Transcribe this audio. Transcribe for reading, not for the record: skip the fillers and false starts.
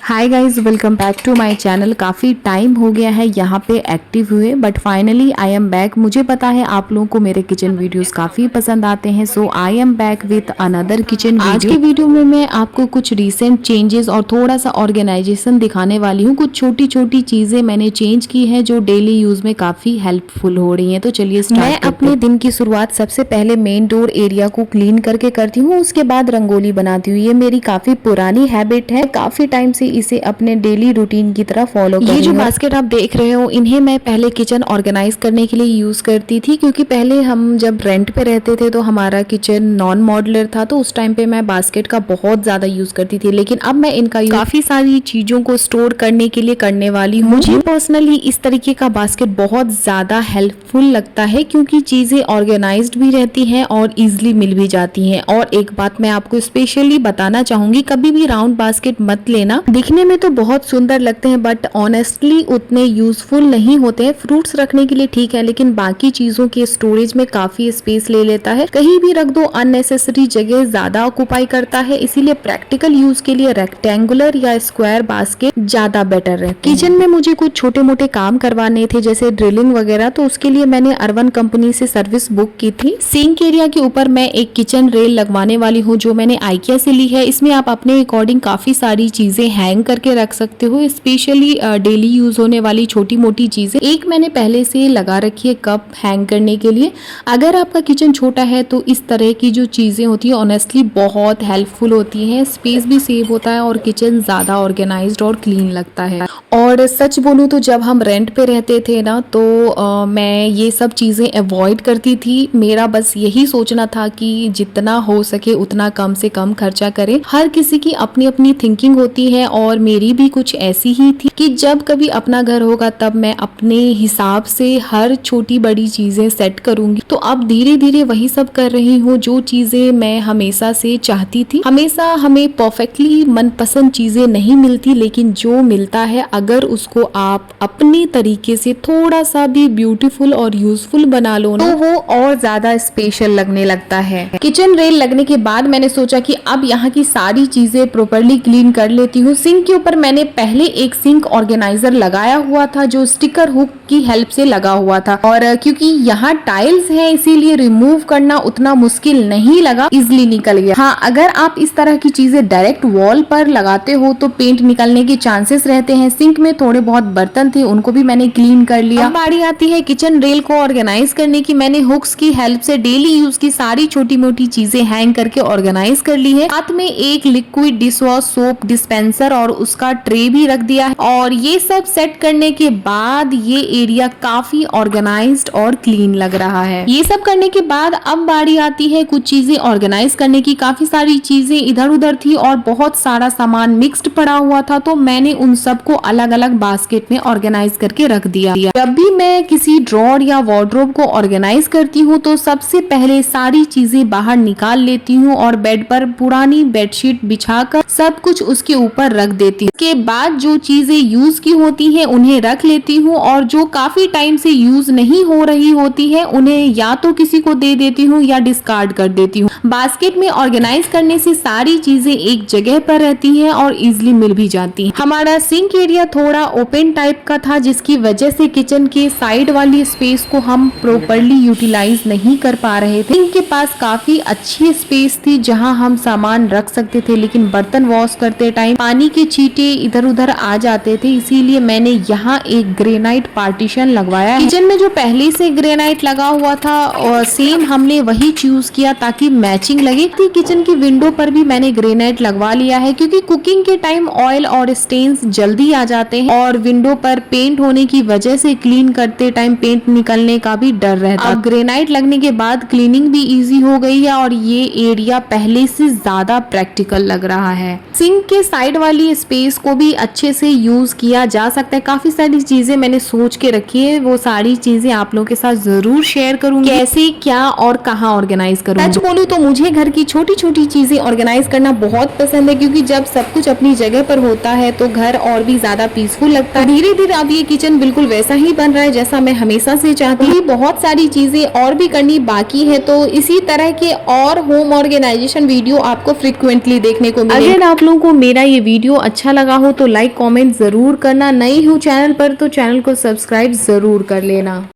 Hi guys, welcome back to my channel. काफ़ी time हो गया है यहाँ पे एक्टिव हुए, but finally I am back. मुझे पता है आप लोगों को मेरे किचन वीडियोस काफ़ी पसंद आते हैं, so I am back with another kitchen video. आज के वीडियो में मैं आपको कुछ रिसेंट चेंजेस और थोड़ा सा ऑर्गेनाइजेशन दिखाने वाली हूँ। कुछ छोटी छोटी चीज़ें मैंने चेंज की है जो डेली यूज़ में काफ़ी हेल्पफुल हो रही हैं। तो चलिए मैं अपने दिन की शुरुआत सबसे पहले मेन डोर एरिया को क्लीन करके करती हूँ, उसके बाद रंगोली बनाती हूँ। ये मेरी काफ़ी पुरानी हैबिट है, काफ़ी टाइम से इसे अपने डेली रूटीन की तरह फॉलो कर रही हूं। ये जो बास्केट आप देख रहे हो, इन्हें मैं पहले किचन ऑर्गेनाइज करने के लिए यूज करती थी, क्योंकि पहले हम जब रेंट पे रहते थे तो हमारा किचन नॉन मॉड्यूलर था, तो उस टाइम पे मैं बास्केट का बहुत ज्यादा यूज करती थी। लेकिन अब मैं इनका काफी सारी चीजों को स्टोर करने के लिए करने वाली हूँ। मुझे पर्सनली इस तरीके का बास्केट बहुत ज्यादा हेल्पफुल लगता है, क्योंकि चीजें ऑर्गेनाइज्ड भी रहती हैं और इजिली मिल भी जाती हैं। और एक बात मैं आपको स्पेशली बताना चाहूंगी, कभी भी राउंड बास्केट मत लेना। दिखने में तो बहुत सुंदर लगते हैं, बट ऑनेस्टली उतने यूजफुल नहीं होते हैं। फ्रूट्स रखने के लिए ठीक है, लेकिन बाकी चीजों के स्टोरेज में काफी स्पेस ले लेता है। कहीं भी रख दो, अननेसेसरी जगह ज्यादा ऑक्युपाई करता है। इसीलिए प्रैक्टिकल यूज के लिए रेक्टेंगुलर या स्क्वायर बास्केट ज्यादा बेटर है। किचन में मुझे कुछ छोटे मोटे काम करवाने थे, जैसे ड्रिलिंग वगैरह, तो उसके लिए मैंने अर्बन कंपनी से सर्विस बुक की थी। सिंक एरिया के ऊपर मैं एक किचन रेल लगवाने वाली हूँ, जो मैंने आइकिया से ली है। इसमें आप अपने अकॉर्डिंग काफी सारी चीजें हैंग करके रख सकते हो, स्पेशली डेली यूज होने वाली छोटी मोटी चीजें। एक मैंने पहले से लगा रखी है कप हैंग करने के लिए। अगर आपका किचन छोटा है तो इस तरह की जो चीजें होती है ऑनेस्टली बहुत हेल्पफुल होती हैं। स्पेस भी सेव होता है और किचन ज्यादा ऑर्गेनाइज्ड और क्लीन लगता है। और सच बोलूं तो जब हम रेंट पे रहते थे ना, तो मैं ये सब चीजें अवॉइड करती थी। मेरा बस यही सोचना था कि जितना हो सके उतना कम से कम खर्चा करें। हर किसी की अपनी अपनी थिंकिंग होती है, और मेरी भी कुछ ऐसी ही थी कि जब कभी अपना घर होगा तब मैं अपने हिसाब से हर छोटी बड़ी चीजें सेट करूंगी। तो अब धीरे धीरे वही सब कर रही हूँ जो चीजें मैं हमेशा से चाहती थी। हमेशा हमें परफेक्टली मनपसंद चीजें नहीं मिलती, लेकिन जो मिलता है अगर उसको आप अपने तरीके से थोड़ा सा भी ब्यूटीफुल और यूजफुल बना लो ना, तो वो और ज्यादा स्पेशल लगने लगता है। किचन रेल लगने के बाद मैंने सोचा कि अब यहाँ की सारी चीजें प्रॉपर्ली क्लीन कर लेती हूँ। सिंक के ऊपर मैंने पहले एक सिंक ऑर्गेनाइजर लगाया हुआ था, जो स्टिकर हुक की हेल्प से लगा हुआ था। और क्योंकि यहाँ टाइल्स है, इसीलिए रिमूव करना उतना मुश्किल नहीं लगा, इजिली निकल गया। हाँ, अगर आप इस तरह की चीजें डायरेक्ट वॉल पर लगाते हो तो पेंट निकलने के चांसेस रहते हैं। सिंक में थोड़े बहुत बर्तन थे, उनको भी मैंने क्लीन कर लिया। अब बारी आती है किचन रेल को ऑर्गेनाइज करने की। मैंने हुक्स की हेल्प से डेली यूज की सारी छोटी मोटी चीजें हैंग करके ऑर्गेनाइज कर ली है। साथ में एक liquid dish wash soap dispenser और उसका ट्रे भी रख दिया है। और ये सब सेट करने के बाद ये एरिया काफी ऑर्गेनाइज्ड और क्लीन लग रहा है। ये सब करने के बाद अब बारी आती है कुछ चीजें ऑर्गेनाइज करने की। काफी सारी चीजें इधर उधर थी और बहुत सारा सामान मिक्स्ड पड़ा हुआ था, तो मैंने उन सबको अलग अलग बास्केट में ऑर्गेनाइज करके रख दिया। जब भी मैं किसी ड्रॉर या वार्डरोब को ऑर्गेनाइज करती हूँ तो सबसे पहले सारी चीजें बाहर निकाल लेती हूँ और बेड पर पुरानी बेडशीट बिछाकर सब कुछ उसके ऊपर रख देती हूँ। उसके बाद जो चीजें यूज की होती हैं उन्हें रख लेती हूँ, और जो काफी टाइम से यूज नहीं हो रही होती है उन्हें या तो किसी को दे देती हूँ या डिस्कार्ड कर देती हूँ। बास्केट में ऑर्गेनाइज करने से सारी चीजें एक जगह पर रहती हैं और इजिली मिल भी जाती हैं। हमारा सिंक एरिया थोड़ा ओपन टाइप का था, जिसकी वजह से किचन के साइड वाली स्पेस को हम प्रॉपर्ली यूटिलाइज नहीं कर पा रहे थे। सिंक के पास काफी अच्छी स्पेस थी जहाँ हम सामान रख सकते थे, लेकिन बर्तन वॉश करते टाइम पानी के छींटे इधर उधर आ जाते थे। इसीलिए मैंने यहाँ एक ग्रेनाइट पार्टीशन लगवाया। किचन में जो पहले से ग्रेनाइट लगा हुआ था और सेम हमने वही चूज किया ताकि मैचिंग लगे। किचन की विंडो पर भी मैंने ग्रेनाइट लगवा लिया है, क्योंकि कुकिंग के टाइम ऑयल और स्टेन्स जल्दी आ जाते हैं और विंडो पर पेंट होने की वजह से क्लीन करते टाइम पेंट निकलने का भी डर रहता। अब ग्रेनाइट लगने के बाद क्लीनिंग भी इजी हो गई है और ये एरिया पहले से ज्यादा प्रैक्टिकल लग रहा है। सिंक के साइड वाली स्पेस को भी अच्छे से यूज किया जा सकता है। काफी सारी चीजें मैंने सोच के रखी है, वो सारी चीजें आप लोगों के साथ जरूर शेयर करूंगी, कैसे क्या और कहाँ ऑर्गेनाइज करूंगी। सच बोलूं तो मुझे घर की छोटी छोटी चीजें ऑर्गेनाइज करना बहुत पसंद है, क्योंकि जब सब कुछ अपनी जगह पर होता है तो घर और भी ज्यादा पीसफुल लगता है। धीरे धीरे अब ये किचन बिल्कुल वैसा ही बन रहा है जैसा मैं हमेशा से चाहती हूँ। बहुत सारी चीजें और भी करनी बाकी है, तो इसी तरह के और होम ऑर्गेनाइजेशन वीडियो आपको फ्रिक्वेंटली देखने को मिलेगा। अगर आप लोगों को मेरा ये वीडियो अच्छा लगा हो तो लाइक कमेंट ज़रूर करना। नई हूँ चैनल पर तो चैनल को सब्सक्राइब ज़रूर कर लेना।